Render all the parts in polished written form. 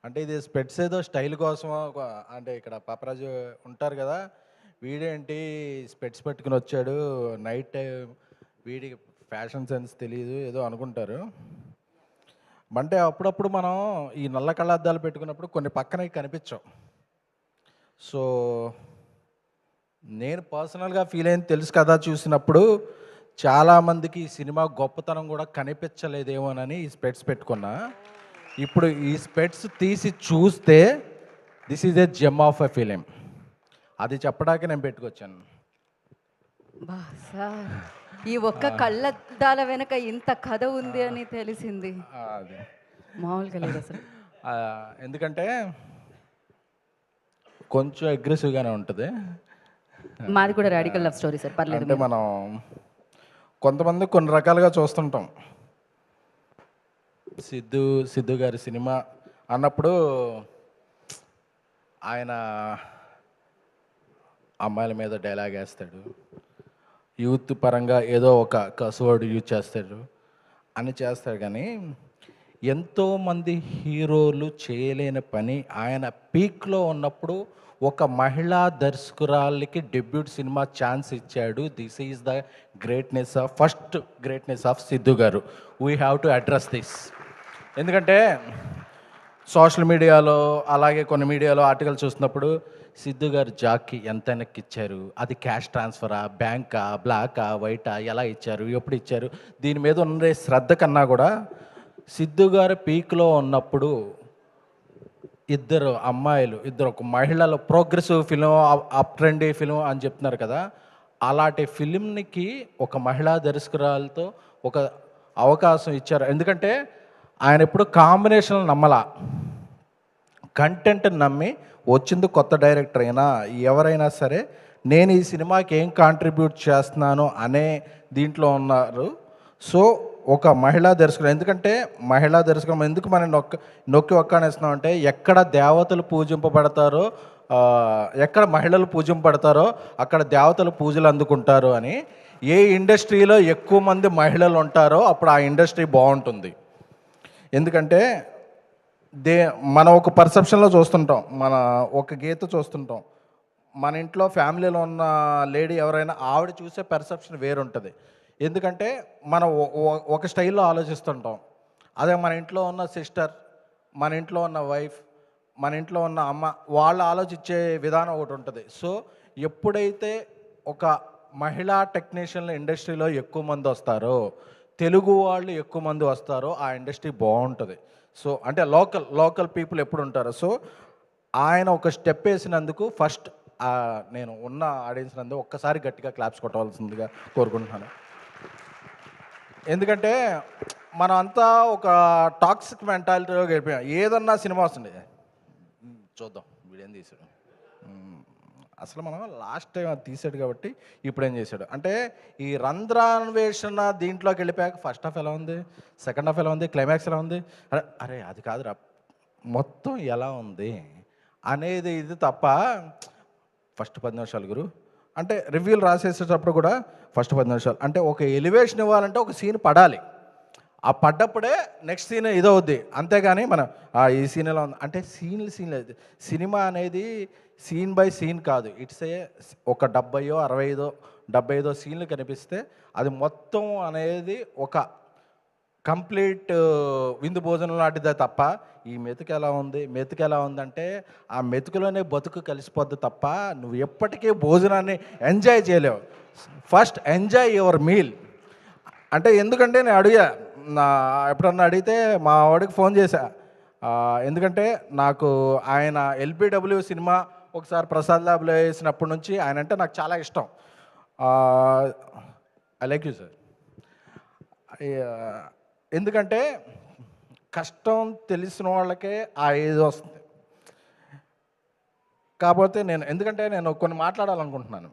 అంటే ఇది స్పెట్స్ ఏదో స్టైల్ కోసమో అంటే ఇక్కడ పాపరాజు ఉంటారు కదా, వీడేంటి స్పెట్స్ పెట్టుకుని వచ్చాడు నైట్ టైం, వీడికి ఫ్యాషన్ సెన్స్ తెలియదు ఏదో అనుకుంటారు. అంటే అప్పుడప్పుడు మనం ఈ నల్ల కళ్ళద్దాలు పెట్టుకున్నప్పుడు కొన్ని పక్కన కనిపించవు. సో నేను పర్సనల్గా ఫీల్ అయింది తెలుసు కదా, చూసినప్పుడు చాలామందికి ఈ సినిమా గొప్పతనం కూడా కనిపించలేదేమోనని ఈ స్పెట్స్ పెట్టుకున్నా. ఇప్పుడు ఈ స్పెట్స్ తీసి చూస్తే this is a gem of a film, అది చెప్పడానికి నేను పెట్టుకొచ్చాను. బా సార్, ఈ ఒక్క కళ్ళద్దాల వెనక ఇంత కథ ఉంది అని తెలిసింది. అది మామూలుగా లేదు అసలు. ఎందుకంటే కొంచెం అగ్రెసివ్గానే ఉంటుంది. మాది కూడా రాడికల్ లవ్ స్టోరీ సార్, పర్లేదు. అంటే మనం కొంతమంది కొన్ని రకాలుగా చూస్తుంటాం. సిద్ధు గారి సినిమా అన్నప్పుడు ఆయన అమ్మాయిల మీద డైలాగ్ వేస్తాడు, యూత్ పరంగా ఏదో ఒక కసువర్డ్ యూజ్ చేస్తాడు అని చేస్తాడు. కానీ ఎంతోమంది హీరోలు చేయలేని పని ఆయన పీక్లో ఉన్నప్పుడు ఒక మహిళా దర్శకురాలికి డెబ్యూట్ సినిమా ఛాన్స్ ఇచ్చాడు. This is the greatness of first greatness of Siddhu garu. We have to address this. ఎందుకంటే సోషల్ మీడియాలో అలాగే కొన్ని మీడియాలో ఆర్టికల్ చూస్తున్నప్పుడు సిద్ధు గారు జాక్కి ఎంత వెనక్కి ఇచ్చారు, అది క్యాష్ ట్రాన్స్ఫరా, బ్యాంకా, బ్లాకా, వైటా, ఎలా ఇచ్చారు, ఎప్పుడు ఇచ్చారు, దీని మీద ఉండే శ్రద్ధ కన్నా కూడా సిద్ధు గారు పీక్లో ఉన్నప్పుడు ఇద్దరు అమ్మాయిలు, ఇద్దరు ఒక మహిళలు, progressive film, up trendy film అని చెప్తున్నారు కదా, అలాంటి ఫిలింకి ఒక మహిళా దర్శకురాలతో ఒక అవకాశం ఇచ్చారు. ఎందుకంటే ఆయన ఎప్పుడు కాంబినేషన్ నమ్మలా, కంటెంట్ నమ్మి వచ్చింది. కొత్త డైరెక్టర్ అయినా ఎవరైనా సరే నేను ఈ సినిమాకి ఏం కాంట్రిబ్యూట్ చేస్తున్నాను అనే దీంట్లో ఉన్నారు. సో ఒక మహిళా దర్శకుడు, ఎందుకంటే మహిళా దర్శకుడు ఎందుకు మనం నొక్కి ఒక్కానేస్తున్నాం అంటే, ఎక్కడ దేవతలు పూజింపబడతారో, ఎక్కడ మహిళలు పూజింపబడతారో అక్కడ దేవతలు పూజలు అందుకుంటారు అని. ఏ ఇండస్ట్రీలో ఎక్కువ మంది మహిళలు ఉంటారో అప్పుడు ఆ ఇండస్ట్రీ బాగుంటుంది. ఎందుకంటే మనం ఒక పర్సెప్షన్లో చూస్తుంటాం, మన ఒక గీత చూస్తుంటాం, మన ఇంట్లో ఫ్యామిలీలో ఉన్న లేడీ ఎవరైనా ఆవిడ చూసే పర్సెప్షన్ వేరుంటుంది. ఎందుకంటే మనం ఒక స్టైల్లో ఆలోచిస్తుంటాం. అదే మన ఇంట్లో ఉన్న సిస్టర్, మన ఇంట్లో ఉన్న వైఫ్, మన ఇంట్లో ఉన్న అమ్మ, వాళ్ళు ఆలోచించే విధానం ఒకటి ఉంటుంది. సో ఎప్పుడైతే ఒక మహిళా టెక్నీషియన్ల ఇండస్ట్రీలో ఎక్కువ మంది వస్తారో, తెలుగు వాళ్ళు ఎక్కువ మంది వస్తారో ఆ ఇండస్ట్రీ బాగుంటుంది. సో అంటే లోకల్ పీపుల్ ఎప్పుడు ఉంటారు. సో ఆయన ఒక స్టెప్ వేసినందుకు ఫస్ట్ నేను ఉన్న ఆడియన్స్ నందు ఒక్కసారి గట్టిగా క్లాప్స్ కొట్టవలసిందిగా కోరుకుంటున్నాను. ఎందుకంటే మనం అంతా ఒక టాక్సిక్ మెంటాలిటీలో గడిపోయాం. ఏదన్నా సినిమా వస్తుంది, చూద్దాం వీడేం తీసాడు, అసలు మనం లాస్ట్ టైం అది తీసాడు కాబట్టి ఇప్పుడు ఏం చేశాడు అంటే, ఈ రంధ్రాన్వేషణ దీంట్లోకి వెళ్ళిపోయాక ఫస్ట్ హాఫ్ ఎలా ఉంది, సెకండ్ హాఫ్ ఎలా ఉంది, క్లైమాక్స్ ఎలా ఉంది, అరే అది కాదురా మొత్తం ఎలా ఉంది అనేది ఇది తప్ప. ఫస్ట్ 10 నిమిషాలు గురు అంటే రివ్యూలు రాసేసేటప్పుడు కూడా ఫస్ట్ 10 నిమిషాలు అంటే ఒక ఎలివేషన్ ఇవ్వాలంటే ఒక సీన్ పడాలి, ఆ పడ్డప్పుడే నెక్స్ట్ సీన్ ఇదవుద్ది. అంతేగాని మనం ఈ సీన్ ఎలా ఉంది అంటే సీన్ లేదు. సినిమా అనేది సీన్ బై సీన్ కాదు, ఇట్స్ ఒక 70-65 సీన్లు కనిపిస్తే అది మొత్తం అనేది ఒక కంప్లీట్ విందు భోజనం లాంటిదే తప్ప, ఈ మెతుకు ఎలా ఉందంటే ఆ మెతుకులోనే బతుకు కలిసిపోద్ది తప్ప నువ్వు ఎప్పటికీ భోజనాన్ని ఎంజాయ్ చేయలేవు. ఫస్ట్ ఎంజాయ్ యువర్ మీల్ అంటే. ఎందుకంటే నేను ఎప్పుడన్నా అడిగితే మా వాడికి ఫోన్ చేశా, ఎందుకంటే నాకు ఆయన ఎల్బిడబ్ల్యూ సినిమా ఒకసారి ప్రసాద్ ల్యాబ్లో వేసినప్పటి నుంచి ఆయన అంటే నాకు చాలా ఇష్టం. I like you sir. ఎందుకంటే కష్టం తెలిసిన వాళ్ళకే ఆ ఏజ్ వస్తుంది. కాకపోతే ఎందుకంటే నేను కొన్ని మాట్లాడాలనుకుంటున్నాను.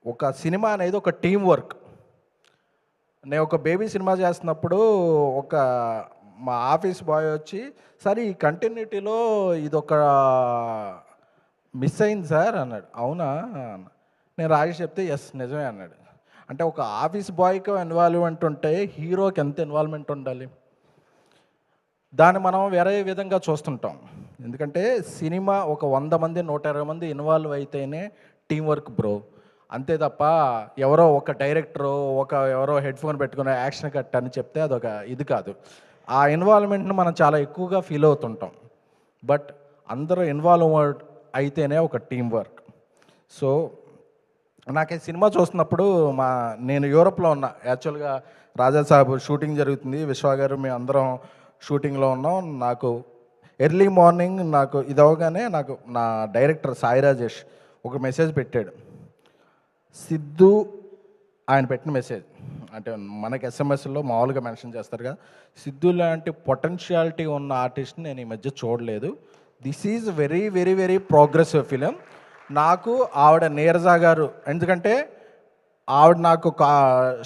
ఒక సినిమా అనేది ఒక టీం వర్క్. నేను ఒక బేబీ సినిమా చేస్తున్నప్పుడు మా ఆఫీస్ బాయ్ వచ్చి, సరే ఈ కంటిన్యూటీలో ఇదొక మిస్ అయింది సార్ అన్నాడు. అవునా? నేను రాజేష్ చెప్తే ఎస్ నిజమే అన్నాడు. అంటే ఒక ఆఫీస్ బాయ్కి ఇన్వాల్వ్మెంట్ ఉంటే హీరోకి ఎంత ఇన్వాల్వ్మెంట్ ఉండాలి? దాన్ని మనం వేరే విధంగా చూస్తుంటాం. ఎందుకంటే సినిమా ఒక 100 మంది 120 మంది ఇన్వాల్వ్ అయితేనే టీం వర్క్ బ్రో. అంతే తప్ప ఎవరో ఒక డైరెక్టరు ఎవరో హెడ్ఫోన్ పెట్టుకుని యాక్షన్ కట్ అని చెప్తే అదొక ఇది కాదు. ఆ ఇన్వాల్వ్మెంట్ని మనం చాలా ఎక్కువగా ఫీల్ అవుతుంటాం. బట్ అందరూ ఇన్వాల్వ్ అయితేనే ఒక టీం వర్క్. సో నాకు ఈ సినిమా చూస్తున్నప్పుడు నేను యూరోప్లో ఉన్నా. యాక్చువల్గా రాజా సాబ్ షూటింగ్ జరుగుతుంది, విశ్వ గారు మేము అందరం షూటింగ్లో ఉన్నాం. నాకు ఎర్లీ మార్నింగ్ నాకు ఇది అవగానే నాకు నా డైరెక్టర్ సాయి రాజేష్ ఒక మెసేజ్ పెట్టాడు. సిద్ధు ఆయన పెట్టిన మెసేజ్ అంటే మనకి ఎస్ఎంఎస్లో మామూలుగా మెన్షన్ చేస్తారు కదా, సిద్ధు లాంటి పొటెన్షియాలిటీ ఉన్న ఆర్టిస్ట్ని నేను ఈ మధ్య చూడలేదు. This is very very very progressive film. నాకు ఆవిడ నీరజా గారు, ఎందుకంటే ఆవిడ నాకు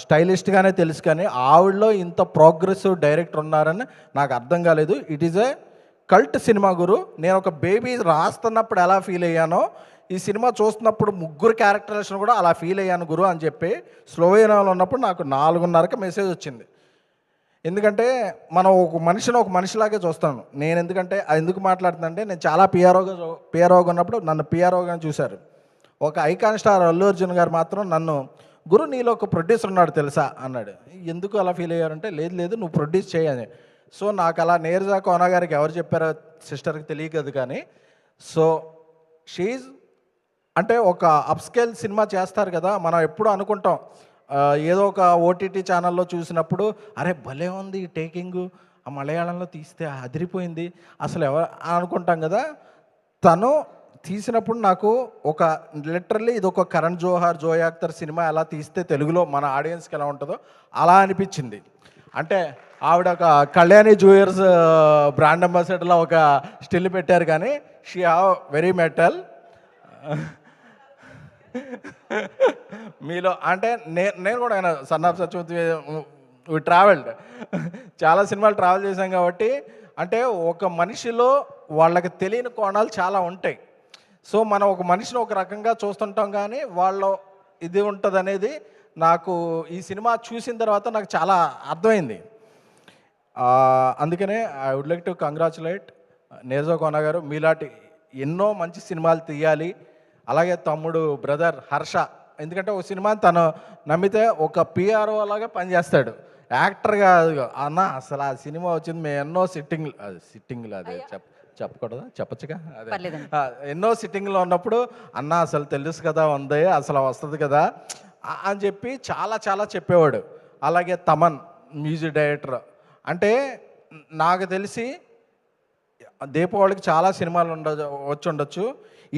స్టైలిస్ట్గానే తెలుసు, కానీ ఆవిడలో ఇంత ప్రోగ్రెసివ్ డైరెక్టర్ ఉన్నారని నాకు అర్థం కాలేదు. It is a cult cinema గురు. నేను ఒక బేబీ రాస్తున్నప్పుడు ఎలా ఫీల్ అయ్యానో ఈ సినిమా చూస్తున్నప్పుడు ముగ్గురు క్యారెక్టరేషన్ కూడా అలా ఫీల్ అయ్యాను గురు అని చెప్పి స్లోవేనియాలో ఉన్నప్పుడు నాకు 4:30కి మెసేజ్ వచ్చింది. ఎందుకంటే మనం ఒక మనిషిలాగే చూస్తాను నేను. ఎందుకంటే అది ఎందుకు మాట్లాడుతుందంటే నేను చాలా పిఆర్ఓగా ఉన్నప్పుడు నన్ను పిఆర్ఓగా చూశారు. ఒక ఐకాన్ స్టార్ అల్లు అర్జున్ గారు మాత్రం నన్ను, గురు నీలో ఒక ప్రొడ్యూసర్ ఉన్నాడు తెలుసా అన్నాడు. ఎందుకు అలా ఫీల్ అయ్యారంటే లేదు నువ్వు ప్రొడ్యూస్ చేయని. సో నాకు అలా నీరజా కోన గారికి ఎవరు చెప్పారో సిస్టర్కి తెలియదు, కానీ సో షీజ్ అంటే ఒక అప్స్కేల్ సినిమా చేస్తారు కదా, మనం ఎప్పుడు అనుకుంటాం ఏదో ఒక ఓటీటీ ఛానల్లో చూసినప్పుడు అరే భలే ఉంది ఈ టేకింగ్, ఆ మలయాళంలో తీస్తే అదిరిపోయింది అసలు ఎవరు అనుకుంటాం కదా. తను తీసినప్పుడు నాకు ఒక లిటరల్లీ ఇది ఒక కరణ్ జోహార్ జోయా అఖ్తర్ సినిమా ఎలా తీస్తే తెలుగులో మన ఆడియన్స్కి ఎలా ఉంటుందో అలా అనిపించింది. అంటే ఆవిడ ఒక కళ్యాణి జ్యూయర్స్ బ్రాండ్ అంబాసిడర్లో ఒక స్టిల్ పెట్టారు, కానీ షీ హ్యావ్ వెరీ మెటల్. మీలో అంటే నేను కూడా ఆయన సన్ ఆఫ్ సత్యవతి ట్రావెల్డ్, చాలా సినిమాలు ట్రావెల్ చేశాం కాబట్టి అంటే ఒక మనిషిలో వాళ్ళకి తెలియని కోణాలు చాలా ఉంటాయి. సో మనం ఒక మనిషిని ఒక రకంగా చూస్తుంటాం, కానీ వాళ్ళ ఇది ఉంటుంది అనేది నాకు ఈ సినిమా చూసిన తర్వాత నాకు చాలా అర్థమైంది. అందుకనే I would like to congratulate Neeraja Kona garu. మీలాంటి ఎన్నో మంచి సినిమాలు తీయాలి. అలాగే తమ్ముడు బ్రదర్ హర్ష, ఎందుకంటే ఒక సినిమాని తను నమ్మితే ఒక పిఆర్ఓ లాగా పనిచేస్తాడు, యాక్టర్గా. అన్న అసలు ఆ సినిమా వచ్చింది మేము ఎన్నో సిట్టింగ్లు అదే చెప్పకూడదా, చెప్పచ్చుగా, అదే ఎన్నో సిట్టింగ్లో ఉన్నప్పుడు అన్న అసలు తెలుసు కదా ఉంది అసలు వస్తుంది కదా అని చెప్పి చాలా చెప్పేవాడు. అలాగే తమన్ మ్యూజిక్ డైరెక్టర్, అంటే నాకు తెలిసి దీపావళికి చాలా సినిమాలు వచ్చి ఉండొచ్చు,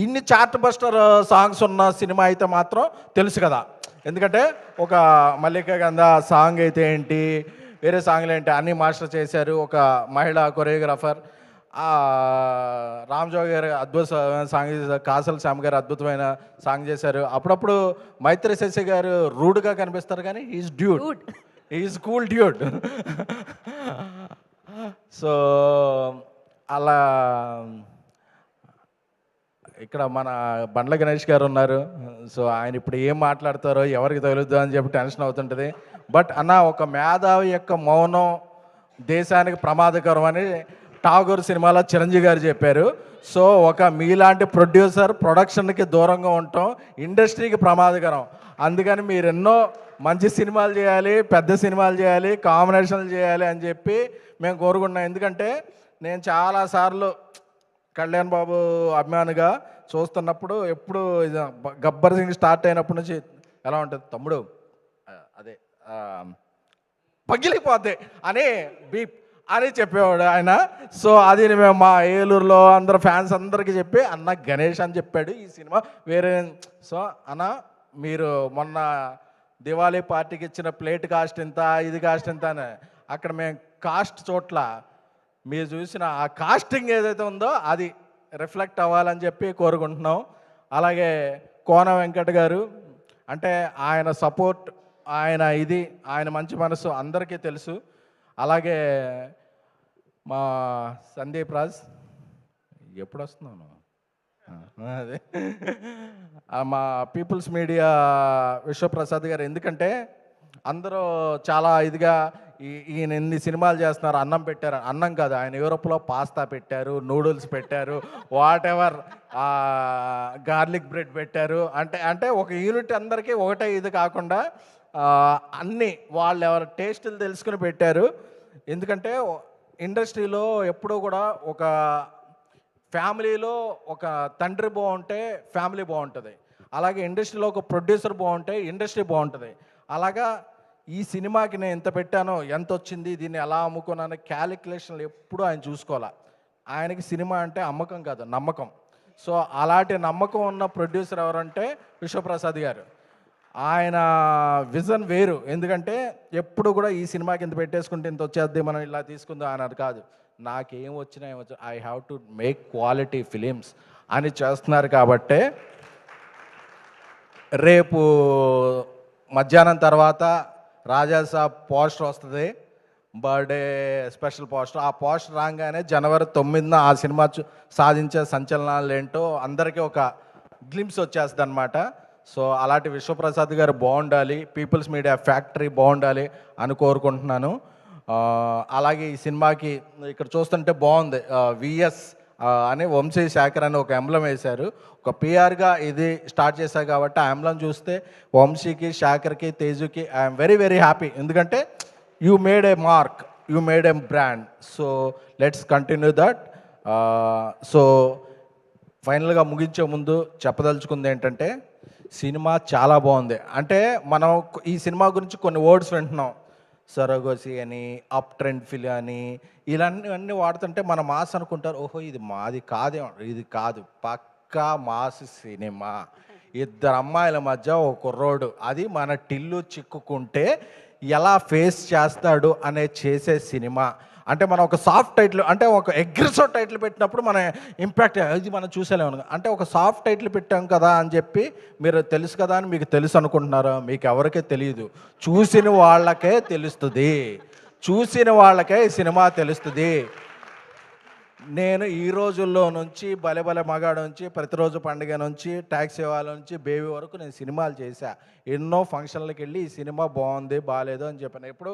ఇన్ని చార్ట్ బస్టర్ సాంగ్స్ ఉన్న సినిమా అయితే మాత్రం తెలుసు కదా. ఎందుకంటే ఒక మల్లికా గంధ సాంగ్ అయితే ఏంటి, వేరే సాంగ్లు ఏంటి అన్నీ మాస్టర్ చేశారు. ఒక మహిళా కొరియోగ్రాఫర్ రామ్జోగి గారు అద్భుతమైన సాంగ్ చేశారు, కాసల్ శ్యామ్ గారు అద్భుతమైన సాంగ్ చేశారు. అప్పుడప్పుడు మైత్రి శశి గారు రూడ్గా కనిపిస్తారు, కానీ is dude, is cool dude. So అలా ఇక్కడ మన బండ్ల గణేష్ గారు ఉన్నారు. సో ఆయన ఇప్పుడు ఏం మాట్లాడతారో ఎవరికి తగులుద్దో అని చెప్పి టెన్షన్ అవుతుంటుంది. బట్ అన్న ఒక మేధావి యొక్క మౌనం దేశానికి ప్రమాదకరం అని ఠాగూర్ సినిమాలో చిరంజీవి గారు చెప్పారు. సో ఒక మీలాంటి ప్రొడ్యూసర్ ప్రొడక్షన్కి దూరంగా ఉండటం ఇండస్ట్రీకి ప్రమాదకరం. అందుకని మీరు ఎన్నో మంచి సినిమాలు చేయాలి, పెద్ద సినిమాలు చేయాలి, కాంబినేషన్లు చేయాలి అని చెప్పి మేము కోరుకుంటున్నాం. ఎందుకంటే నేను చాలాసార్లు కళ్యాణ్ బాబు అభిమానిగా చూస్తున్నప్పుడు ఎప్పుడు గబ్బర్ సింగ్ స్టార్ట్ అయినప్పటి నుంచి ఎలా ఉంటుంది తమ్ముడు అదే పగిలిపోతే అని బీప్ అని చెప్పేవాడు ఆయన. సో అది మేము మా ఏలూరులో అందరు ఫ్యాన్స్ అందరికీ చెప్పి అన్న గణేష్ అని చెప్పాడు ఈ సినిమా వేరే. సో అన్న మీరు మొన్న దివాళీ పార్టీకి ఇచ్చిన ప్లేట్ కాస్ట్ ఎంత, ఇది కాస్ట్ ఎంత అని అక్కడ మేము కాస్ట్ చోట్ల మీరు చూసిన ఆ కాస్టింగ్ ఏదైతే ఉందో అది రిఫ్లెక్ట్ అవ్వాలని చెప్పి కోరుకుంటున్నాం. అలాగే కోన వెంకట్ గారు, అంటే ఆయన సపోర్ట్, ఆయన మంచి మనసు అందరికీ తెలుసు. అలాగే మా సందీప్ రాజ్ ఎప్పుడు వస్తున్నాను అదే మా పీపుల్స్ మీడియా విశ్వప్రసాద్ గారు, ఎందుకంటే అందరూ చాలా ఇదిగా ఈయన ఎన్ని సినిమాలు చేస్తున్నారు, అన్నం పెట్టారు, అన్నం కాదు, ఆయన యూరోప్లో పాస్తా పెట్టారు, నూడిల్స్ పెట్టారు, వాట్ ఎవర్, గార్లిక్ బ్రెడ్ పెట్టారు. అంటే అంటే ఒక యూనిట్ అందరికీ ఒకటే ఇది కాకుండా అన్నీ వాళ్ళు ఎవరి టేస్టులు తెలుసుకుని పెట్టారు. ఎందుకంటే ఇండస్ట్రీలో ఎప్పుడూ కూడా ఒక ఫ్యామిలీలో ఒక తండ్రి బాగుంటే ఫ్యామిలీ బాగుంటుంది, అలాగే ఇండస్ట్రీలో ఒక ప్రొడ్యూసర్ బాగుంటే ఇండస్ట్రీ బాగుంటుంది. అలాగా ఈ సినిమాకి నేను ఎంత పెట్టానో, ఎంత వచ్చింది, దీన్ని ఎలా అమ్ముకున్నాను, క్యాలిక్యులేషన్లు ఎప్పుడూ ఆయన చూసుకోవాలి. ఆయనకి సినిమా అంటే అమ్మకం కాదు, నమ్మకం. సో అలాంటి నమ్మకం ఉన్న ప్రొడ్యూసర్ ఎవరంటే విశ్వప్రసాద్ గారు. ఆయన విజన్ వేరు. ఎందుకంటే ఎప్పుడు కూడా ఈ సినిమాకి ఇంత పెట్టేసుకుంటే ఇంత వచ్చేద్ది, మనం ఇలా తీసుకుందాం అన్నది కాదు. నాకేం వచ్చినా ఏమొచ్చు, I have to make quality films అని చేస్తున్నారు. కాబట్టే రేపు మధ్యాహ్నం తర్వాత రాజాసాబ్ పోస్టర్ వస్తుంది, బర్త్డే స్పెషల్ పోస్టర్. ఆ పోస్టర్ రాగానే జనవరి 9న ఆ సినిమా సాధించే సంచలనాలు ఏంటో అందరికీ ఒక గ్లింప్స్ వచ్చేస్తుంది అనమాట. సో అలాంటి విశ్వప్రసాద్ గారు బాగుండాలి, పీపుల్స్ మీడియా ఫ్యాక్టరీ బాగుండాలి అని కోరుకుంటున్నాను. అలాగే ఈ సినిమాకి ఇక్కడ చూస్తుంటే బాగుంది, విఎస్ అని వంశీ శేఖర్ అని ఒక ఎంబ్లం వేశారు. ఒక పిఆర్గా ఇది స్టార్ట్ చేశారు కాబట్టి ఆ ఎంబ్లం చూస్తే వంశీకి, శేఖర్కి, తేజుకి ఐఎమ్ వెరీ వెరీ హ్యాపీ. ఎందుకంటే you made A mark, you made A brand. So let's continue that. So ఫైనల్గా ముగించే ముందు చెప్పదలుచుకుంది ఏంటంటే, సినిమా చాలా బాగుంది. అంటే మనం ఈ సినిమా గురించి కొన్ని వర్డ్స్ వింటున్నాం, సరోగసి అని, అప్ ట్రెండ్ ఫిల్ అని, ఇలాంటివన్నీ వాడుతుంటే మన మాస్ అనుకుంటారు, ఓహో ఇది మాది కాదే, ఇది కాదు, పక్కా మాస్ సినిమా. ఇద్దరు అమ్మాయిల మధ్య ఒక కుర్రోడు, అది మన టిల్లు చిక్కుకుంటే ఎలా ఫేస్ చేస్తాడు అనే చేసే సినిమా. అంటే మనం ఒక సాఫ్ట్ టైటిల్, అంటే ఒక అగ్రెసివ్ టైటిల్ పెట్టినప్పుడు మన ఇంపాక్ట్ ఇది మనం చూసేలేము. అంటే ఒక సాఫ్ట్ టైటిల్ పెట్టాం కదా అని చెప్పి మీరు తెలుసు కదా అని మీకు తెలుసు అనుకుంటున్నారా? మీకు ఎవరికీ తెలియదు, చూసిన వాళ్ళకే తెలుస్తుంది, చూసిన వాళ్ళకే ఈ సినిమా తెలుస్తుంది. నేను ఈ రోజుల్లో నుంచి భలే భలే మగాడు నుంచి, ప్రతిరోజు పండుగ నుంచి, ట్యాక్సీ వాళ్ళ నుంచి, బేబీ వరకు నేను సినిమాలు చేశా. ఎన్నో ఫంక్షన్లకు వెళ్ళి ఈ సినిమా బాగుంది బాగాలేదు అని చెప్పాను. ఎప్పుడు